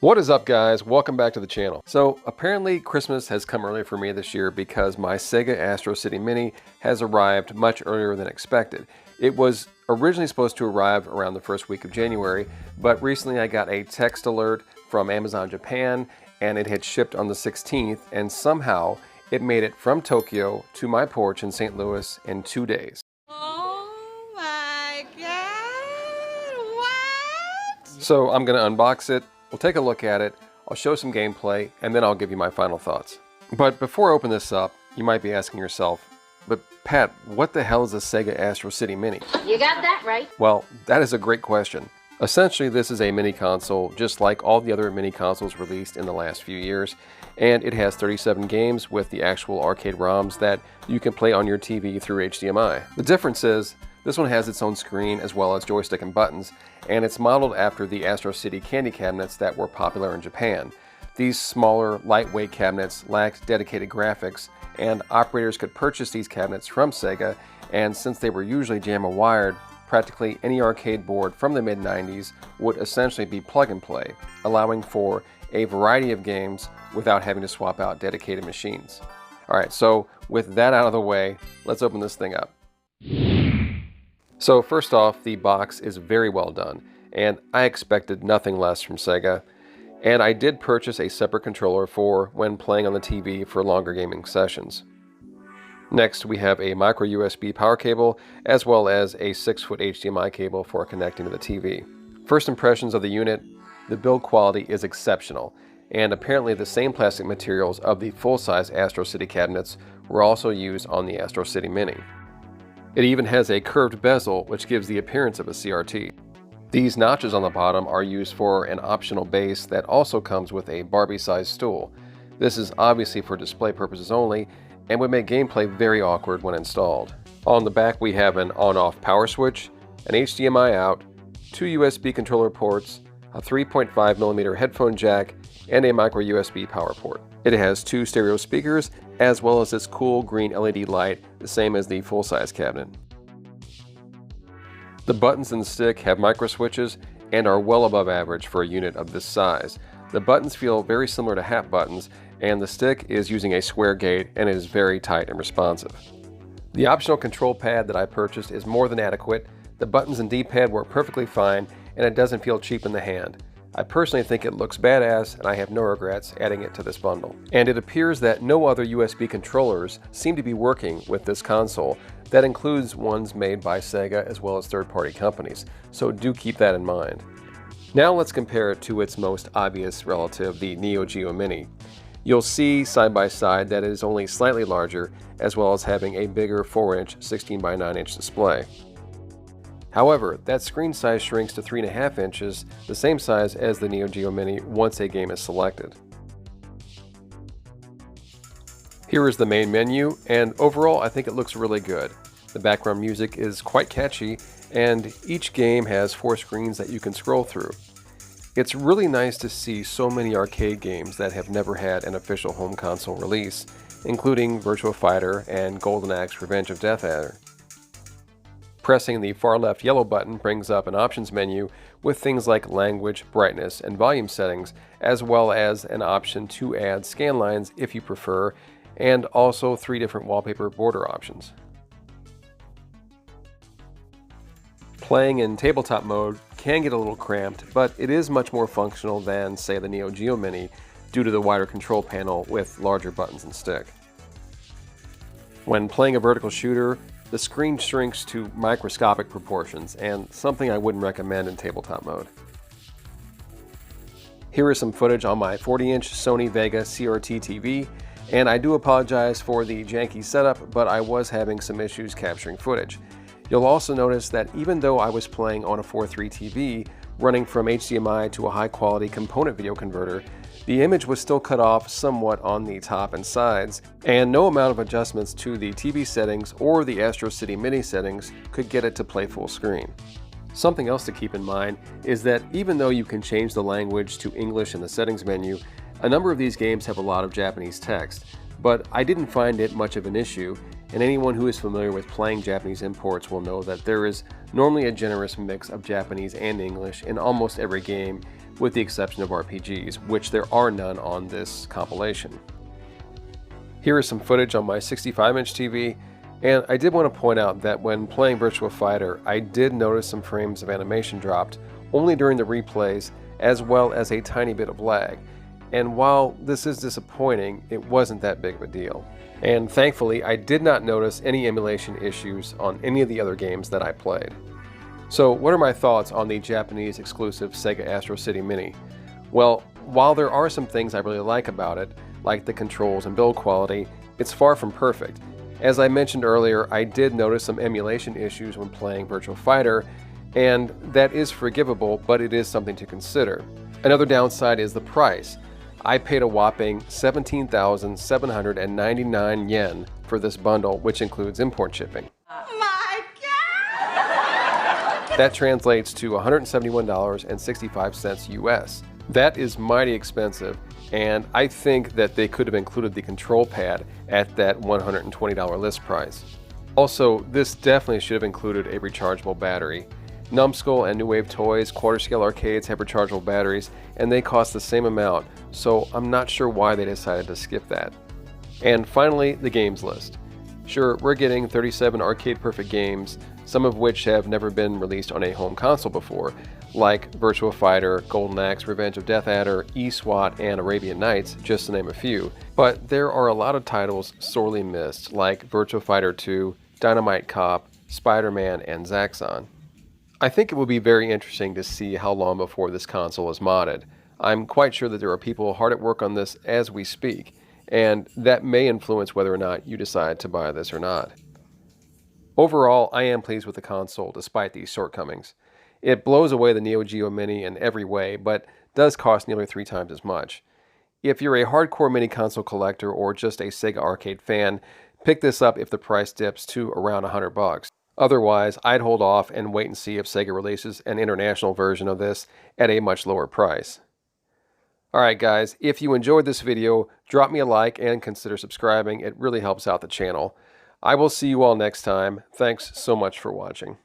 What is up, guys? Welcome back to the channel. So apparently Christmas has come early for me this year because my Sega Astro City Mini has arrived much earlier than expected. It was originally supposed to arrive around the first week of January, but recently I got a text alert from Amazon Japan and it had shipped on the 16th, and somehow it made it from Tokyo to my porch in St. Louis in 2 days. Oh my God, what? So I'm gonna unbox it. We'll take a look at it, I'll show some gameplay, and then I'll give you my final thoughts. But before I open this up, you might be asking yourself, but Pat, what the hell is a Sega Astro City Mini? You got that right. Well, that is a great question. Essentially, this is a mini console, just like all the other mini consoles released in the last few years, and it has 37 games with the actual arcade ROMs that you can play on your TV through HDMI. The difference is, this one has its own screen as well as joystick and buttons, and it's modeled after the Astro City candy cabinets that were popular in Japan. These smaller, lightweight cabinets lacked dedicated graphics, and operators could purchase these cabinets from Sega, and since they were usually JAMA wired, practically any arcade board from the mid-90s would essentially be plug and play, allowing for a variety of games without having to swap out dedicated machines. Alright, so with that out of the way, let's open this thing up. So first off, the box is very well done, and I expected nothing less from Sega. And I did purchase a separate controller for when playing on the TV for longer gaming sessions. Next, we have a micro USB power cable, as well as a 6-foot HDMI cable for connecting to the TV. First impressions of the unit, the build quality is exceptional, and apparently the same plastic materials of the full-size Astro City cabinets were also used on the Astro City Mini. It even has a curved bezel, which gives the appearance of a CRT. These notches on the bottom are used for an optional base that also comes with a Barbie-sized stool. This is obviously for display purposes only, and would make gameplay very awkward when installed. On the back we have an on-off power switch, an HDMI out, 2 USB controller ports, a 3.5mm headphone jack, and a micro USB power port. It has 2 stereo speakers, as well as this cool green LED light, the same as the full-size cabinet. The buttons and stick have micro switches and are well above average for a unit of this size. The buttons feel very similar to hat buttons, and the stick is using a square gate and it is very tight and responsive. The optional control pad that I purchased is more than adequate. The buttons and D-pad work perfectly fine, and it doesn't feel cheap in the hand. I personally think it looks badass, and I have no regrets adding it to this bundle. And it appears that no other USB controllers seem to be working with this console. That includes ones made by Sega as well as third-party companies, so do keep that in mind. Now let's compare it to its most obvious relative, the Neo Geo Mini. You'll see side by side that it is only slightly larger, as well as having a bigger 4-inch 16:9" display. However, that screen size shrinks to 3.5 inches, the same size as the Neo Geo Mini once a game is selected. Here is the main menu, and overall I think it looks really good. The background music is quite catchy, and each game has 4 screens that you can scroll through. It's really nice to see so many arcade games that have never had an official home console release, including Virtua Fighter and Golden Axe Revenge of Death Adder. Pressing the far left yellow button brings up an options menu with things like language, brightness, and volume settings, as well as an option to add scan lines if you prefer, and also 3 different wallpaper border options. Playing in tabletop mode can get a little cramped, but it is much more functional than, say, the Neo Geo Mini due to the wider control panel with larger buttons and stick. When playing a vertical shooter, the screen shrinks to microscopic proportions, and something I wouldn't recommend in tabletop mode. Here is some footage on my 40-inch Sony Vega CRT TV, and I do apologize for the janky setup, but I was having some issues capturing footage. You'll also notice that even though I was playing on a 4.3 TV, running from HDMI to a high-quality component video converter, the image was still cut off somewhat on the top and sides, and no amount of adjustments to the TV settings or the Astro City Mini settings could get it to play full screen. Something else to keep in mind is that even though you can change the language to English in the settings menu, a number of these games have a lot of Japanese text, but I didn't find it much of an issue, and anyone who is familiar with playing Japanese imports will know that there is normally a generous mix of Japanese and English in almost every game, with the exception of RPGs, which there are none on this compilation. Here is some footage on my 65-inch TV, and I did want to point out that when playing Virtua Fighter, I did notice some frames of animation dropped only during the replays, as well as a tiny bit of lag. And while this is disappointing, it wasn't that big of a deal. And thankfully, I did not notice any emulation issues on any of the other games that I played. So what are my thoughts on the Japanese exclusive Sega Astro City Mini? Well, while there are some things I really like about it, like the controls and build quality, it's far from perfect. As I mentioned earlier, I did notice some emulation issues when playing Virtua Fighter, and that is forgivable, but it is something to consider. Another downside is the price. I paid a whopping 17,799 yen for this bundle, which includes import shipping. My God! That translates to $171.65 US. That is mighty expensive, and I think that they could have included the control pad at that $120 list price. Also, this definitely should have included a rechargeable battery. Numbskull and New Wave Toys quarter-scale arcades have rechargeable batteries, and they cost the same amount, so I'm not sure why they decided to skip that. And finally, the games list. Sure, we're getting 37 arcade-perfect games, some of which have never been released on a home console before, like Virtua Fighter, Golden Axe, Revenge of Death Adder, E-SWAT, and Arabian Nights, just to name a few. But there are a lot of titles sorely missed, like Virtua Fighter 2, Dynamite Cop, Spider-Man, and Zaxxon. I think it will be very interesting to see how long before this console is modded. I'm quite sure that there are people hard at work on this as we speak, and that may influence whether or not you decide to buy this or not. Overall, I am pleased with the console despite these shortcomings. It blows away the Neo Geo Mini in every way, but does cost nearly 3 times as much. If you're a hardcore mini console collector or just a Sega arcade fan, pick this up if the price dips to around $100. Otherwise, I'd hold off and wait and see if Sega releases an international version of this at a much lower price. Alright guys, if you enjoyed this video, drop me a like and consider subscribing. It really helps out the channel. I will see you all next time. Thanks so much for watching.